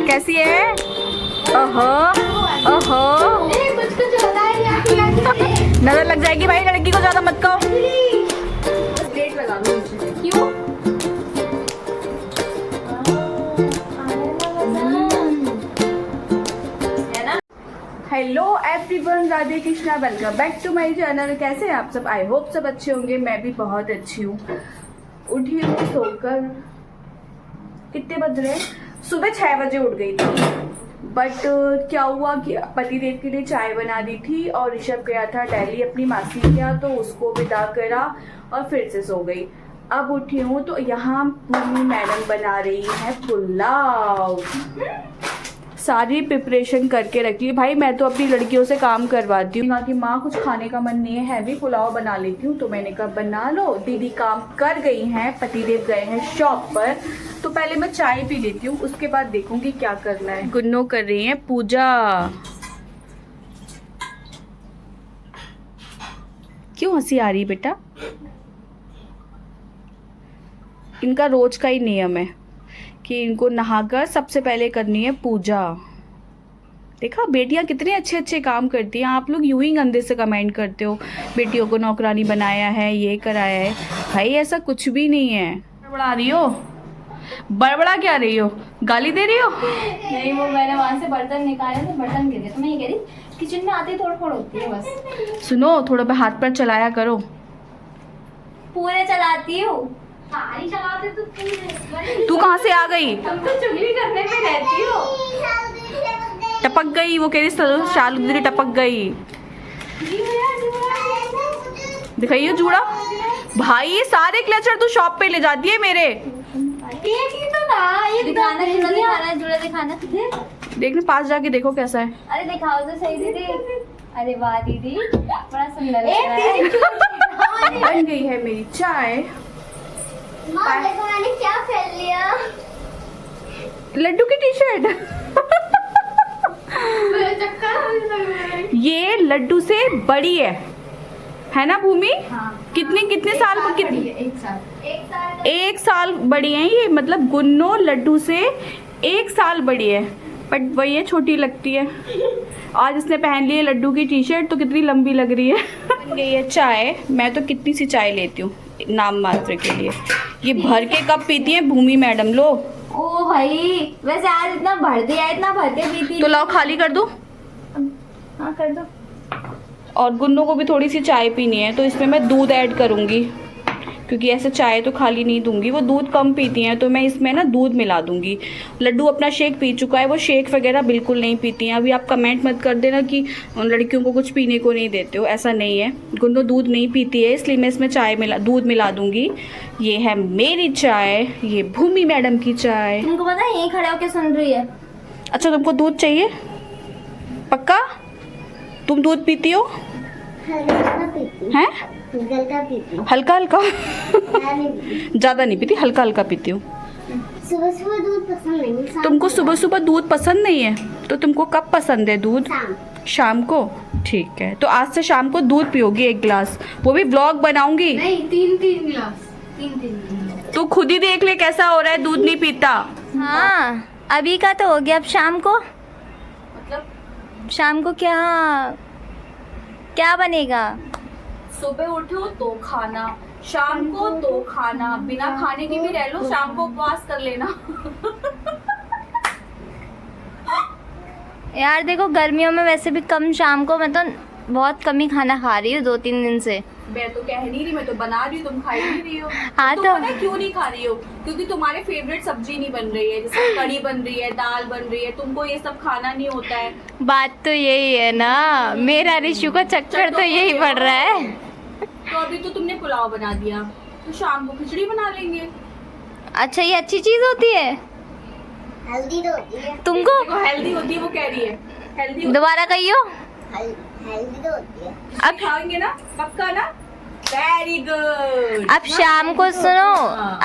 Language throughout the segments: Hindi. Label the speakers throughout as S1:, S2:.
S1: कैसी है? ओहो ओहो, नजर लग जाएगी भाई, लड़की को ज्यादा मत कहो। प्लेट लगा दो क्यों? Hello everyone, Radhe Krishna, welcome back to my channel. कैसे हैं आप सब? आई होप सब अच्छे होंगे। मैं भी बहुत अच्छी हूँ। उठी हूँ सोकर, कितने बज रहे? सुबह 6 बजे उठ गई थी। बट क्या हुआ कि पतिदेव के लिए चाय बना दी थी और ऋषभ गया था दिल्ली अपनी मासी के यहाँ, तो उसको विदा करा और फिर से सो गई। अब उठी हूँ तो यहाँ भूमि मैडम बना रही है पुलाव। सारी प्रिपरेशन करके रखी है भाई। मैं तो अपनी लड़कियों से काम करवाती हूँ। कहा कि माँ कुछ खाने का मन नहीं है, हैवी पुलाव बना लेती हूँ, तो मैंने कहा बना लो। दीदी काम कर गई हैं, पतिदेव गए हैं शॉप पर, तो पहले मैं चाय पी लेती हूँ, उसके बाद देखूंगी क्या करना है। गुन्नो कर रही है पूजा। क्यों हंसी आ रही बेटा? इनका रोज का ही नियम है कि इनको नहाकर सबसे पहले करनी है पूजा। देखा, बेटियां कितने अच्छे अच्छे काम करती हैं। आप लोग यूं ही गंदे से कमेंट करते हो, बेटियों को नौकरानी बनाया है, ये कराया है। भाई ऐसा कुछ भी नहीं है। बड़बड़ा रही हो? बड़बड़ा क्या रही हो? गाली दे रही हो?
S2: नहीं, वो मैंने वहाँ से बर्तन निकाले तो बर्तन गिर गए, तो मैं ये कह रही किचन में आते ही तोड़ फोड़ होती है बस।
S1: सुनो, थोड़ा पे हाथ पर चलाया करो।
S2: पूरे चलाती हूँ।
S1: तू कहाँ से आ गई?
S2: तुम तो चुगली करने में रहती हो।
S1: टपक गई, वो कह रही शालू दीदी टपक गई। दिखाइए जूड़ा। भाई ये सारे क्लचर तू शॉप पे ले जाती है मेरे।
S2: एक ही तो था, एक दिखाना, जूड़ा दिखाना, जूड़ा दिखाना।
S1: देखने पास जाके देखो कैसा है।
S2: अरे दिखाओ तो सही दीदी। अरे वाह दीदी, बड़ा सुंदर लग रहा है।
S1: बन गई है मेरी चाय।
S2: माँ देखो मैंने क्या फेल लिया।
S1: लड्डू की टी शर्ट। ये लड्डू से बड़ी है ना भूमि?
S2: हाँ।
S1: कितने साल कितनी? एक साल बड़ी है ये, मतलब गुन्नो लड्डू से 1 साल बड़ी है, बट वही है छोटी लगती है। आज इसने पहन ली है लड्डू की टी शर्ट, तो कितनी लंबी लग रही है। बन गई है चाय। मैं तो कितनी सी चाय लेती हूँ नाम मात्र के लिए। ये भर के कप पीती है भूमि मैडम। लो।
S2: ओ भाई, वैसे आज इतना भर दिया, इतना भर के पीती
S1: तो लाओ खाली कर दो।
S2: हाँ कर दो।
S1: और गुन्नों को भी थोड़ी सी चाय पीनी है, तो इसमें मैं दूध ऐड करूँगी, क्योंकि ऐसे चाय तो खाली नहीं दूंगी। वो दूध कम पीती हैं, तो मैं इसमें ना दूध मिला दूंगी। लड्डू अपना शेक पी चुका है, वो शेक वगैरह बिल्कुल नहीं पीती हैं। अभी आप कमेंट मत कर देना कि लड़कियों को कुछ पीने को नहीं देते हो, ऐसा नहीं है। गुन्नो दूध नहीं पीती है, इसलिए मैं इसमें दूध मिला दूंगी। ये है मेरी चाय, ये भूमि मैडम की चाय।
S2: तुमको पता है यहीं खड़े होके सुन रही है।
S1: अच्छा, तुमको दूध चाहिए? पक्का तुम दूध पीती हो? हैं? हल्का हल्का। ज्यादा नहीं पीती, हल्का हल्का पीती हूँ।
S3: सुबह सुबह दूध पसंद नहीं।
S1: तुमको सुबह सुबह दूध पसंद नहीं है, तो तुमको कब पसंद है दूध? शाम को। ठीक है, तो आज से शाम को दूध पियोगी 1 गिलास। वो भी व्लॉग बनाऊंगी।
S2: नहीं, 3 गिलास। 3
S1: तू खुद ही देख ले कैसा हो रहा है, दूध नहीं पीता।
S2: हाँ, अभी का तो हो गया, अब शाम को
S1: मतलब
S2: शाम को क्या बनेगा?
S1: सुबह उठो तो खाना, शाम को तो खाना, बिना खाने के भी रह लो, शाम को उपवास कर लेना।
S2: यार देखो, गर्मियों में वैसे भी कम शाम को, मैं तो बहुत कम ही खाना खा रही हूँ 2-3 दिन से।
S1: मैं तो कह नहीं रही, मैं तो बना रही हूँ, तुम खा ही नहीं रही हो।
S2: हाँ
S1: तुम
S2: तो
S1: पता है क्यों नहीं खा रही हो? क्योंकि तुम्हारे फेवरेट सब्जी नहीं बन रही है, जैसे कढ़ी बन रही है, दाल बन रही है, तुमको ये सब खाना नहीं होता है।
S2: बात तो यही है ना, मेरा रिशु का चक्कर तो यही पड़ रहा है।
S1: तो अभी तो तुमने पुलाव बना दिया, तो शाम को खिचड़ी बना लेंगे।
S2: अच्छा, ये अच्छी चीज होती है?
S3: हेल्दी तो होती है।
S2: तुमको
S1: हेल्दी होती है, वो कह रही है हेल्दी।
S2: दोबारा कहियो।
S3: हेल्दी तो होती है।
S1: अब खाएंगे ना, पक्का ना? Very good.
S2: अब शाम को सुनो,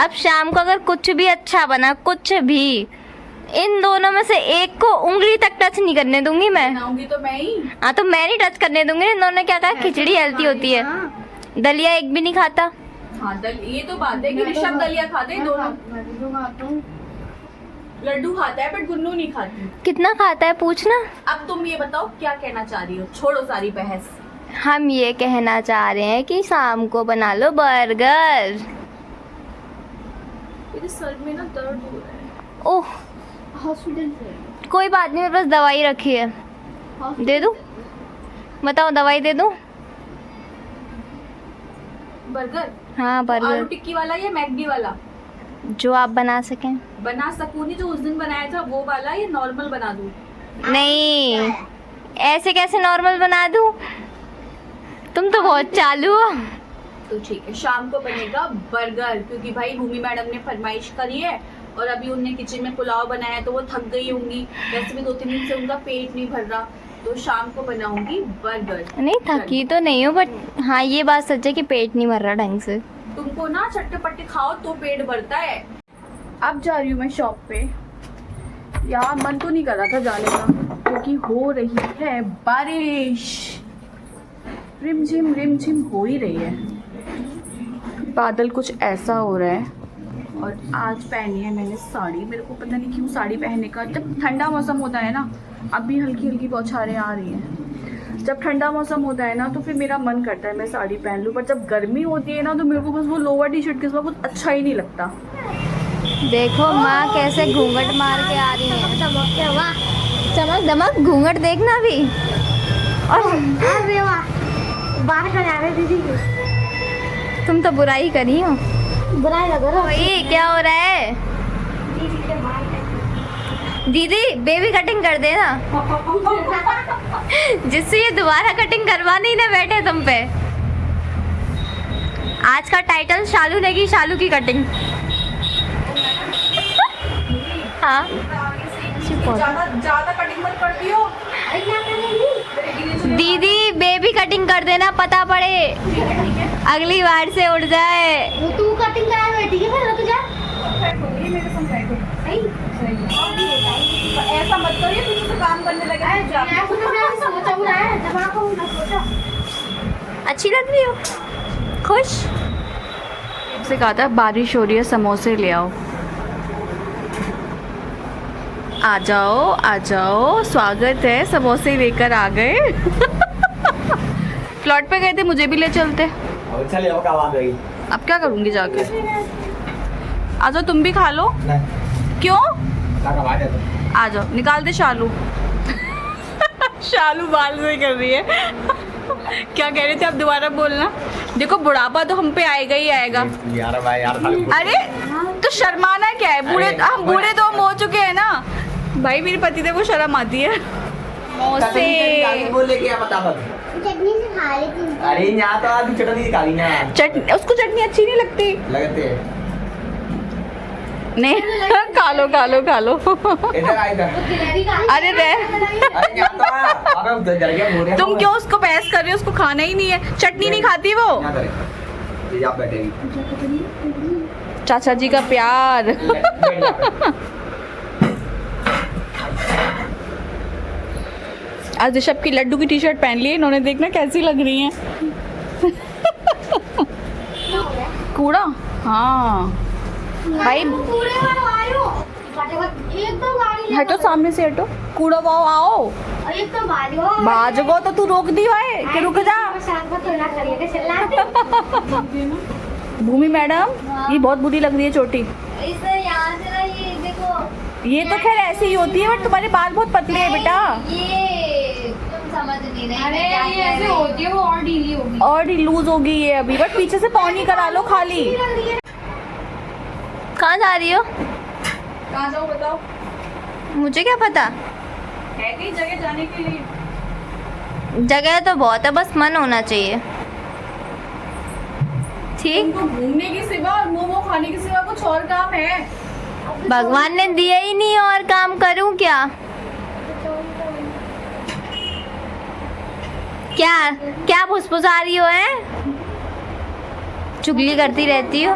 S2: अब शाम को अगर कुछ भी अच्छा बना, कुछ भी, इन दोनों में से एक को उंगली तक टच नहीं करने दूंगी मैं।
S1: बनाऊंगी तो मैं ही।
S2: हाँ, तो मैं नहीं टच करने दूंगी। इन दोनों ने क्या कहा? खिचड़ी हेल्दी होती है। दलिया एक भी नहीं खाता।
S1: हाँ, ये तो बात है कि ऋषभ दलिया खाते हैं दोनों। लड्डू खाता है बट गुन्नू नहीं खाती।
S2: कितना खाता है पूछना।
S1: अब तुम ये बताओ क्या कहना चाह रही हो, छोड़ो सारी बहस।
S2: हम ये कहना चाह रहे हैं कि शाम को बना लो बर्गर।
S1: मेरे सर में ना दर्द हो रहा है।
S2: ओह
S1: हॉस्पिटल से
S2: कोई बात नहीं, मेरे पास दवाई रखी है, दे दूँ? बताओ दवाई दे दूँ?
S1: बर्गर?
S2: हाँ
S1: आलू
S2: बर्गर,
S1: टिक्की वाला या मैकडी वाला?
S2: जो आप बना सकें।
S1: बना सकूं नहीं, जो उस दिन बनाया था वो वाला या नॉर्मल बना दूं?
S2: नहीं, ऐसे कैसे नॉर्मल बना दूँ? तुम तो बहुत चालू हो।
S1: तो ठीक है, शाम को बनेगा बर्गर, क्योंकि भाई भूमि मैडम ने फरमाइश करी है और अभी उनने किचन में पुलाव बनाया तो वो थक गई होंगी। वैसे भी 2-3 दिन से उनका पेट नहीं भर रहा, तो शाम को बनाऊंगी बर्गर।
S2: नहीं थकी तो नहीं हो, बट हाँ ये बात सच है कि पेट नहीं भर रहा ढंग से।
S1: तुमको ना चट्टे पट्टे खाओ तो पेट भरता है। अब जा रही हूँ मैं शॉप पे। यार मन तो नहीं कर रहा था जाने का, क्योंकि हो रही है बारिश, रिमझिम हो ही रही है। बादल कुछ ऐसा हो रहा है। और आज पहनी है मैंने साड़ी, मेरे को पता नहीं क्यों साड़ी पहनने का, जब ठंडा मौसम होता है ना, अभी हल्की हल्की बौछारें आ रही हैं, जब ठंडा मौसम होता है ना तो फिर मेरा मन करता है मैं साड़ी पहन लूँ, पर जब गर्मी होती है ना तो मेरे को बस वो लोअर टी शर्ट के सिवा कुछ अच्छा ही नहीं लगता।
S2: देखो माँ कैसे घूंघट मार के आ रही है। चमक दमक घूंघट देखना भी। और
S3: अरे वाह, बाहर का जा रहे दीदी की
S2: तुम तो बुराई करी हो।
S3: बुराई लग रहा
S2: वही क्या हो रहा है?
S3: दीदी के बाल
S2: दीदी बेबी कटिंग कर देना, जिससे ये दोबारा कटिंग करवाने ही ना बैठे तुम पे। आज का टाइटल शालू नेगी शालू की कटिंग। हाँ
S1: ज्यादा कटिंग मत करती हो
S2: दीदी, बेबी कटिंग कर देना, पता पड़े अगली बार से उड़ जाए।
S3: वो तू कटिंग करा बेटी के, फिर रुक जा।
S1: मेरे संग बैठो। ऐसा मत करिए, पीछे से काम करने लगे।
S3: सोचा हुआ है, दिमाग को सोचा।
S2: अच्छी लग रही हो, खुश?
S1: से कहा था बारिश हो रही है, समोसे ले आओ। आ जाओ, स्वागत है, समोसे लेकर आ गए। प्लॉट पे गए थे, मुझे भी ले चलते।
S4: चले अब आ गई।
S1: अब क्या करूंगी जाके? आ जाओ तुम भी खा लो। क्यों? आ जाओ, निकाल दे शालू। शालू बाल से कर रही है। क्या कह रहे थे आप, दोबारा बोलना। देखो बुढ़ापा तो हम पे आएगा ही आएगा।
S4: यार भाई यार,
S1: अरे तो शर्माना क्या है, बूढ़े हम बूढ़े तो हम हो चुके हैं ना भाई। मेरे पति देव को शर्म आती है। समोसे
S4: बोले क्या बता बता।
S3: चटनी से खा ली थी।
S4: अरे यहाँ तो आलू चटनी निकाली ना।
S1: चटनी, उसको चटनी अच्छी नहीं लगती।
S4: लगते हैं।
S1: नहीं खा लो
S4: इधर आ इधर।
S1: अरे रे,
S4: अरे यहाँ तो आ। अबे उधर जल गया बोल।
S1: तुम क्यों उसको बहस कर रहे हो? उसको खाना ही नहीं है, चटनी नहीं खाती वो।
S4: यहाँ करे। ये आप बैठेगी।
S1: चाचा जी का प्यार। आज ऋषभ की लड्डू की टी शर्ट पहन ली है इन्होंने, देखना कैसी लग रही है। कूड़ा, हाँ भाई
S3: पूरे बार आयो। एकदम गाड़ी
S1: हटो, सामने से हटो। कूड़ा वाओ आओ।
S3: एकदम भाजो।
S1: भाजगो तो तू रोक दी है कि रुक जा।
S3: शाम को तो ना करिए के चला।
S1: भूमि मैडम, ये बहुत बुरी लग रही है चोटी।
S2: इसे यहाँ से ना ये देखो,
S1: ये तो खैर ऐसी ही होती है, बट तुम्हारे बाल बहुत पतले हैं बेटा।
S2: ये तुम समझ नहीं रहे।
S5: अरे ये ऐसे होती है, वो और ढीली होगी।
S1: और लूज होगी ये अभी, बट पीछे से पौनी करा लो खाली।
S2: कहाँ जा रही हो?
S1: कहाँ जाओ बताओ?
S2: मुझे क्या पता,
S1: है कहीं जगह जाने के लिए?
S2: जगह तो बहुत है, बस मन होना चाहिए। ठीक,
S1: तुमको घूमने के सिवा और मोमो खाने के सिवा कुछ और काम है?
S2: भगवान ने दिया ही नहीं और काम करूं क्या? क्या फुसफुसा रही हो? है चुगली करती रहती हो।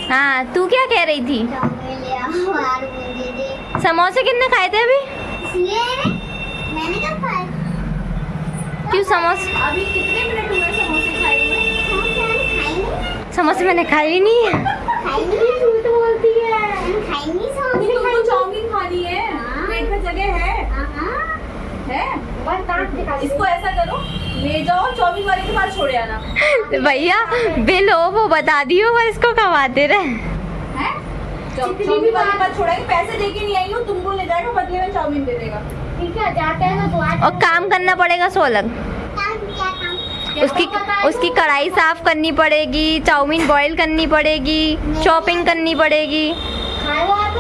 S2: हाँ तू क्या कह रही थी? समोसे कितने खाए थे अभी?
S3: मैंने कब खाए?
S2: क्यों समोसे?
S1: अभी कितने मिनट हुए समोसे खाए हुए?
S2: समोसे मैंने खाए ही नहीं है।
S3: खाई नहीं, झूठ बोलती है। खाई नहीं समोसे।
S1: चाउमीन खानी है, पेट में जगह है?
S3: बस दांत दिखा दे।
S1: इसको ऐसा करो, ले जाओ चाउमीन वाले के पास छोड़ आना।
S2: भैया बिल हो वो बता दियो, वो इसको खवाते रहे।
S1: हैं? चाउमीन वाले के पास छोड़ेंगे, पैसे लेके नहीं आई हूँ, तुमको ले जाएगा, बदले में चाउमीन दे देगा।
S3: ठीक है, जाते हैं ना तो आज।
S2: और काम करना पड़ेगा 100 अलग।
S3: क्या काम?
S2: उसकी कढ़ाई साफ करनी पड़ेगी, चाउमीन बॉईल करनी पड़ेगी, चॉपिंग करनी पड़ेगी।
S3: खाए हो आप?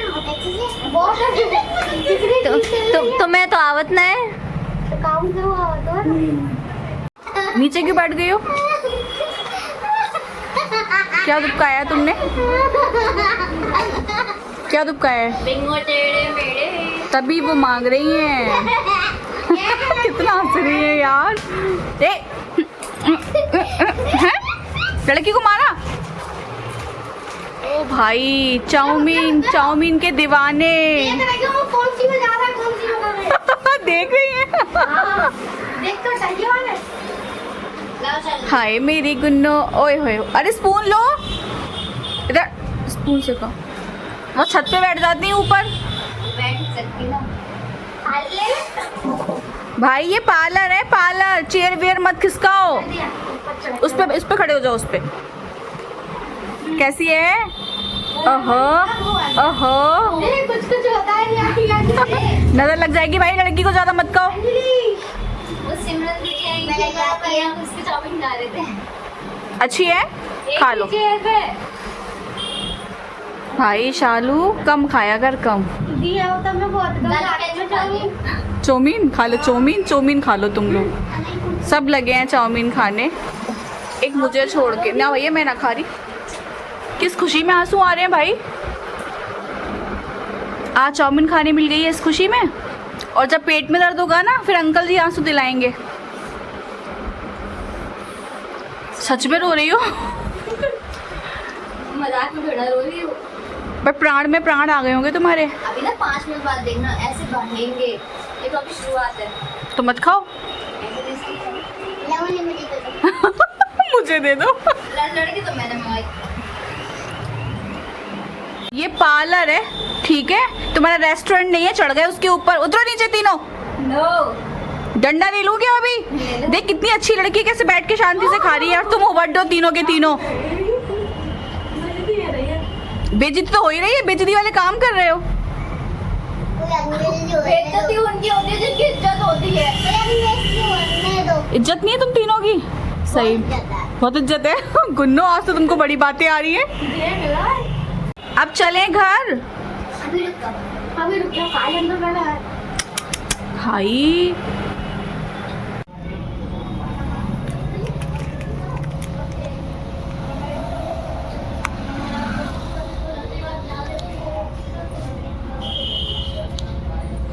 S3: बहुत अच्छी है। बहुत अच्छी।
S2: तुम्हें तो आवत ना है।
S3: तो काम करो तो।
S1: नीचे क्यों बैठ गई हो? क्या दुबकाया तुमने? क्या दुबकाया है?
S2: बिंगो टेढ़े मेढ़े।
S1: तभी वो मांग रही हैं। कितना हंस रही है यार। हैं? लड़की को मारा? ओ भाई, चाउमीन के दीवाने।
S3: कौन सी में जा रहा है, कौन सी में कर रहा है?
S1: देख रही है।
S3: देख तो चाहिए वाले।
S1: हाय मेरी गुन्नो, ओए होए, अरे स्पून लो इधर, स्पून से का वो छत पे बैठ जाती है ऊपर।
S2: बैठ सकती ना।
S1: भाई ये पार्लर है, पार्लर, चेयर वेयर मत खिसकाओ। उस पे खड़े हो जाओ, उस पे। कैसी है? ओहो ओहो,
S3: कुछ होता है नहीं।
S1: नजर लग जाएगी भाई, लड़की को ज्यादा मत कहो।
S2: वो सिमरन दीदी आई थी, हम उसके चाउमीन खा रहे थे।
S1: अच्छी है, खा लो। भाई शालू कम खाया कर, कम।
S3: दिया होता मैं बहुत कम।
S1: चाउमीन खा लो, चाउमीन खा लो तुम लोग। सब लगे हैं चाउमीन खाने, एक मुझे छोड़ के ना। भैया मैं ना खा रही। किस खुशी में आंसू आ रहे हैं भाई? आज चाउमीन खाने मिल गई है इस खुशी में, और जब पेट में दर्द होगा ना, फिर अंकल जी आंसू दिलाएंगे। सच में रो रही हो?
S2: मजाक में थोड़ा रो रही हूँ।
S1: पर प्राण में प्राण आ गए होंगे तुम्हारे।
S2: अभी ना 5 मिनट बाद देखना, ऐसे बढ़ेंगे। ये तो अभी शुरुआत है।
S1: तो मत खाओ। मुझे दे दो।
S2: लड़की तो मैंने मंगाई।
S1: ये पार्लर है, ठीक है, तुम्हारा रेस्टोरेंट नहीं है। चढ़ गए उसके ऊपर, उतरो नीचे तीनों।
S2: नो,
S1: डंडा ले लूं क्या अभी? देख कितनी अच्छी लड़की कैसे बैठ के शांति से खा रही है, और तुम ओवरडो तीनों के तीनों। बेइज्जती तो हो ही रही है, बेइज्जती वाले काम कर रहे हो।
S2: बेइज्जती उनकी होती है जिनकी इज्जत होती है।
S1: इज्जत नहीं है तुम तीनों की? सही, बहुत इज्जत है। गुन्नो, आज तो तुमको बड़ी बातें आ रही है। अब चलें घर।
S3: अभी रुक जाओ, काले अंदर बैठा है।
S1: भाई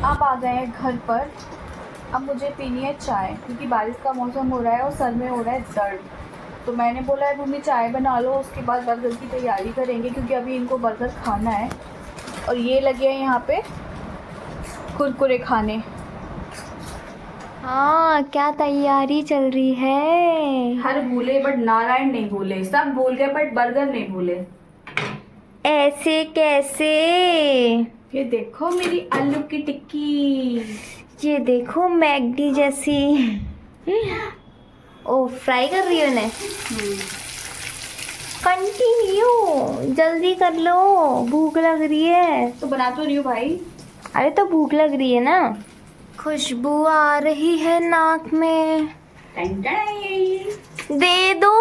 S1: अब आ गए हैं घर पर। अब मुझे पीनी है चाय, क्योंकि बारिश का मौसम हो रहा है और सर में हो रहा है दर्द। तो मैंने बोला है मम्मी चाय बना लो, उसके बाद बर्गर की तैयारी करेंगे, क्योंकि अभी इनको बर्गर खाना है। और ये लगे हैं यहाँ पे कुरकुरे खाने।
S2: हाँ, क्या तैयारी चल रही है?
S1: हर भूले बट नारायण नहीं भूले, सब भूल गए बट बर्गर नहीं भूले।
S2: ऐसे कैसे?
S1: ये देखो मेरी आलू की टिक्की।
S2: ये देखो मैगडी जैसी। ओ, फ्राई कर रही हो ने? कंटिन्यू, जल्दी कर लो, भूख लग रही है।
S1: तो बना तो रही हूँ भाई।
S2: अरे तो भूख लग रही है ना। खुशबू आ रही है नाक में। दे दो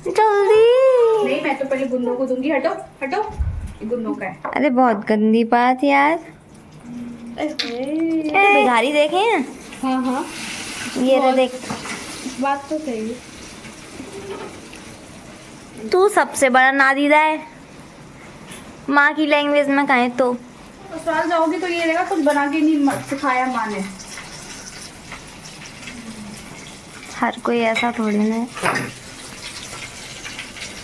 S2: जल्दी।
S1: नहीं, मैं तो पहले गुन्नों को दूंगी। हटो हटो, ये गुन्नों का है।
S2: अरे बहुत गंदी बात यार। भिखारी देखे हैं?
S1: हाँ हाँ,
S2: ये रहा देख।
S1: बात तो सही है।
S2: तू सबसे बड़ा नादीदा है। माँ की लैंग्वेज में कहें तो
S1: ससुराल जाओगी तो ये रहेगा कुछ बना के नहीं सिखाया माँ ने।
S2: हर कोई ऐसा थोड़ी ना है।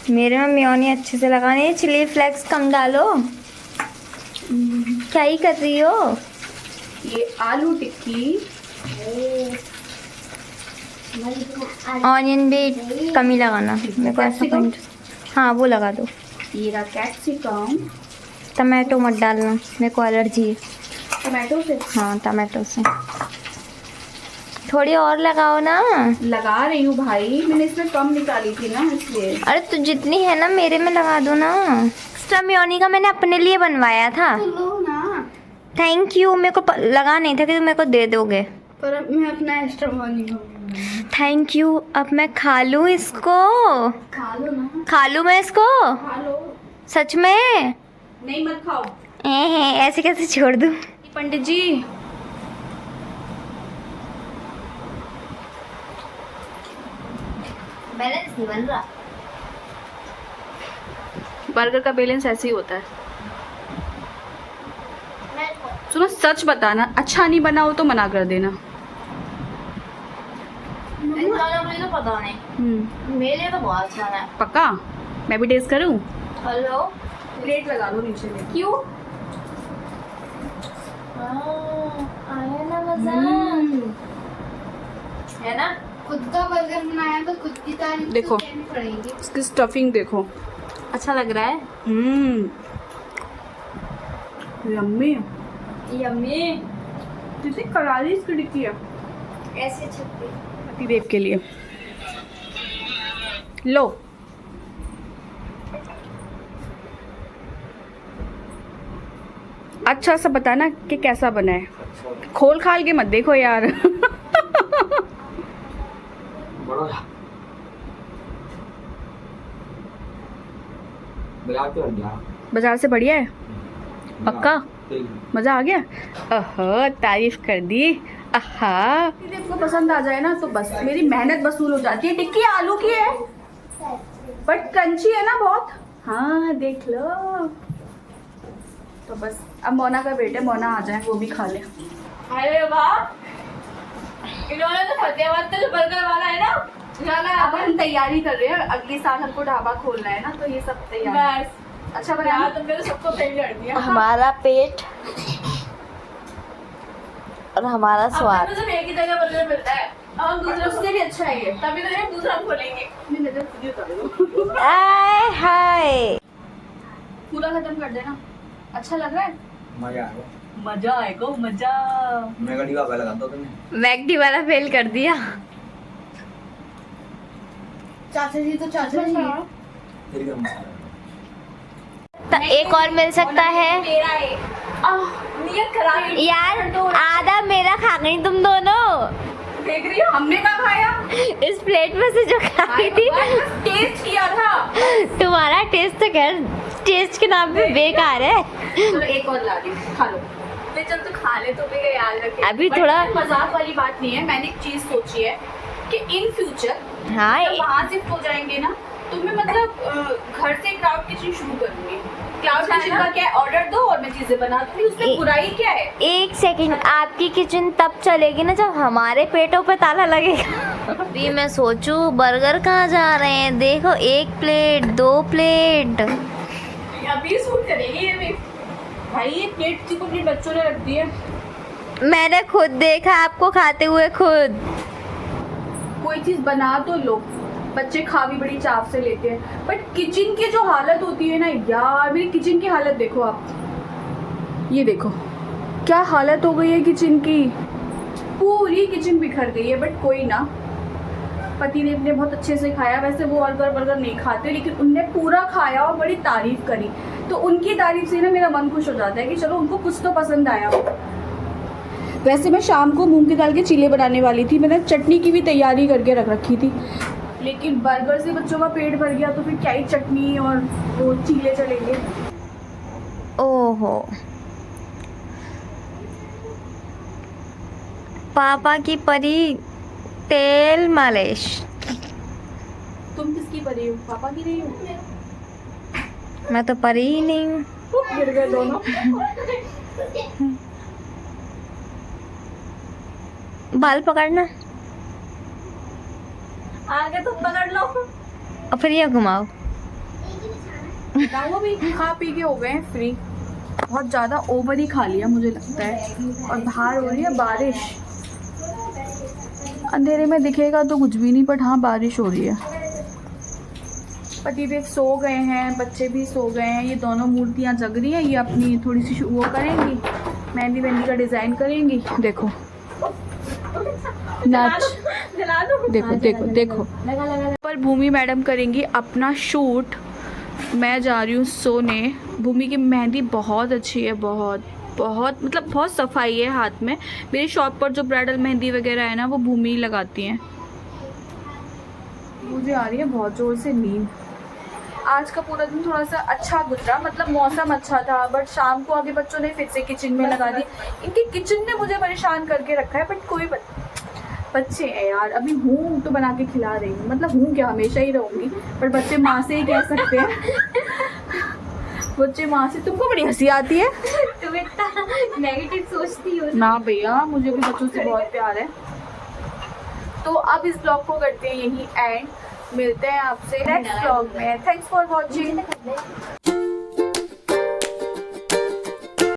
S2: मेरे में मेयोनी अच्छे से लगानी है, चिली फ्लेक्स कम डालो। क्या ही कर रही हो?
S1: ये आलू टिक्की,
S2: ऑनियन भी कम ही लगाना, मेरे को ऐसा पॉइंट। हाँ वो लगा दो।
S1: ये रहा कैप्सिकम,
S2: टमाटो मत डालना, मेरे को एलर्जी है।
S1: टमाटो से
S2: हाँ टमाटो से। थोड़ी और लगाओ ना।
S1: लगा रही हूँ भाई, मैंने इसमें कम निकाली थी ना इसलिए।
S2: अरे तो जितनी है ना मेरे में लगा दो ना। एक्स्ट्रा मेयोनी का मैंने अपने लिए बनवाया था।
S3: तो लो ना।
S2: थैंक यू, मेरे को लगा नहीं था कि तुम मेरे को दे दोगे।
S3: पर अब मैं अपना एक्स्ट्रा मनी खाऊंगी।
S2: Thank you. अब मैं खा लूँ इसको?
S3: खा लो ना।
S2: खा लूँ मैं इसको?
S1: खा लो।
S2: सच में?
S1: नहीं मत खाओ।
S2: ऐसे कैसे छोड़ दूँ?
S1: पंडित जी
S2: बैलेंस नहीं बन रहा।
S1: बर्गर का बैलेंस ऐसे ही होता है। सुनो सच बताना, अच्छा नहीं बना हो तो मना कर देना।
S2: मुझे तो पता नहीं, मेरे लिए तो बहुत अच्छा है।
S1: पक्का? मैं भी टेस्ट करूं?
S2: हेलो,
S1: प्लेट लगा लो नीचे में।
S2: क्यों? आया ना मजा, है ना?
S3: खुद का बर्गर बनाया तो खुद की तारीफ
S1: देखो।
S3: तो करनी पड़ेगी।
S1: इसकी स्टफिंग देखो।
S2: अच्छा लग रहा है।
S1: यम्मी।
S2: यम्मी।
S1: कितनी करारी इसकी टिक्की है।
S2: ऐसे छुट्टी।
S1: पतिदेव के लिए लो। अच्छा सा बताना कि कैसा बना है। खोल खाल के मत देखो यार।
S4: बड़ा बाजार तो बढ़िया।
S1: बाजार से बढ़िया है? पक्का? मजा आ गया? ओहो तारीफ कर दी। आहा यदि आपको पसंद आ जाए ना तो बस मेरी मेहनत वसूल हो जाती है। टिक्की आलू की है बट क्रंची है ना बहुत। हाँ देख लो। तो बस अब मोना का बेटे मोना आ जाए, वो भी खा ले।
S5: अरे वाह, इन्होंने तो फतेहाबाद का जो बर्गर वाला है ना,
S1: अब हम तैयारी कर रहे हैं, अगले साल हमको ढाबा खोलना है ना, तो ये सब तैयारी।
S5: बस
S1: अच्छा बना।
S5: यार तुमने तो सबको फेल कर दिया।
S2: हमारा पेट और हमारा स्वाद।
S5: अब तो सिर्फ एक ही जगह बर्गर मिलता है, अब हम दूसरा उससे भी अच्छा है ये, तभी तो ये दूसरा हम खोलेंगे।
S1: अपनी नजर सीधी उतार दो।
S2: आय हाय।
S1: पूरा खत्म कर देना। अच्छा लग रहा है?
S4: मजा आएगा।
S1: मजा आएगा मजा।
S4: मैं गाड़ी का पहले लगाता तुमने।
S2: मैगडी वाला फेल कर दिया।
S3: चाचा जी तो चाचा जी है।
S4: तेरी का मसाला।
S2: तो एक और मिल सकता है
S5: मेरा है। नियत खराब है।
S2: यार। आधा मेरा खा गई तुम दोनों।
S1: देख रही हो हमने क्या खाया?
S2: इस प्लेट में से जो खाई थी।
S1: टेस्ट किया था।
S2: तुम्हारा टेस्ट तो खैर टेस्ट के नाम पे बेकार है।
S1: चलो एक और ला दी, खा लो।
S5: ले चल तू खा ले, तो भी याद रखे।
S2: अभी
S1: But
S2: थोड़ा।
S1: ये मजाक वाली बात नहीं है। मैंने एक चीज सोची है कि इन फ्यूचर
S2: हाँ
S1: जब वहाँ शिफ्ट हो जाएंगे ना तो मैं मतलब घर से क्लाउड किचन शुरू करूंगी। क्लाउड किचन का क्या है, ऑर्डर दो और मैं चीजें बना दूंगी, उसमें बुराई क्या है?
S2: एक सेकंड, आपकी किचन तब चलेगी ना जब हमारे पेटों पे ताला लगेगा। अभी मैं सोचूं बर्गर कहाँ जा रहे हैं। देखो 1 प्लेट 2 प्लेट।
S5: अभी सूट करेगी ये भी।
S1: भाई ये प्लेट थी अपने बच्चों ने रख दी है।
S2: मैंने खुद देखा आपको खाते हुए खुद।
S1: कोई चीज बना तो लो, बच्चे खा भी बड़ी चाव से लेते हैं, बट किचन की जो हालत होती है ना यार, मेरी किचन की हालत देखो आप। ये देखो क्या हालत हो गई है किचन की। पूरी किचन बिखर गई है। बट कोई ना, पति ने अपने बहुत अच्छे से खाया। वैसे वो बर्गर नहीं खाते, लेकिन उनने पूरा खाया और बड़ी तारीफ करी, तो उनकी तारीफ से ना मेरा मन खुश हो जाता है कि चलो उनको कुछ तो पसंद आया हो। वैसे मैं शाम को मूंग की दाल के चीले बनाने वाली थी, मैंने चटनी की भी तैयारी करके रख रखी थी, लेकिन बर्गर से बच्चों का पेट भर गया तो फिर क्या ही चटनी और वो चीले चलेंगे।
S2: ओहो, पापा की परी तेल मालिश।
S1: तुम किसकी परी हो? पापा की नहीं हो?
S2: मैं तो परी ही नहीं हूँ।
S1: गिर गए दोनों।
S2: बाल पकड़ना
S5: आगे तुम पकड़ लो।
S2: और फिर ये घुमाओ।
S1: वो भी खा पी के हो गए हैं फ्री। बहुत ज़्यादा ओवर ही खा लिया मुझे लगता है। और बाहर हो रही है बारिश। अंधेरे में दिखेगा तो कुछ भी नहीं, बट हाँ बारिश हो रही है। पतिदेव सो गए हैं, बच्चे भी सो गए हैं। ये दोनों मूर्तियाँ जग रही हैं। ये अपनी थोड़ी सी वो करेंगी, मेहंदी वेहंदी का डिज़ाइन करेंगी। देखो नाच, देखो देखो देखो। पर भूमि मैडम करेंगी अपना शूट। मैं जा रही हूँ सोने। भूमि की मेहंदी बहुत अच्छी है, बहुत बहुत मतलब बहुत सफाई है हाथ में। मेरी शॉप पर जो ब्राइडल मेहंदी वगैरह है ना, वो भूमि लगाती हैं। मुझे आ रही है बहुत ज़ोर से नींद। आज का पूरा दिन थोड़ा सा अच्छा गुजरा, मतलब मौसम अच्छा था, बट शाम को आगे बच्चों ने फिर से किचन में लगा दी। इनके किचन ने मुझे परेशान करके रखा है, बट कोई बच्चे हैं यार। अभी हूँ तो बना के खिला रही हूँ, मतलब हूँ क्या, हमेशा ही रहूँगी, पर बच्चे माँ से ही कह सकते हैं। बच्चे माँ से। तुमको बड़ी हंसी आती है,
S3: तुम इतना नेगेटिव सोचती हो
S1: ना भैया, मुझे भी बच्चों से बहुत प्यार है। तो अब इस ब्लॉग को करते हैं यही एंड। मिलते हैं आपसे नेक्स्ट ब्लॉग में। Thanks for watching.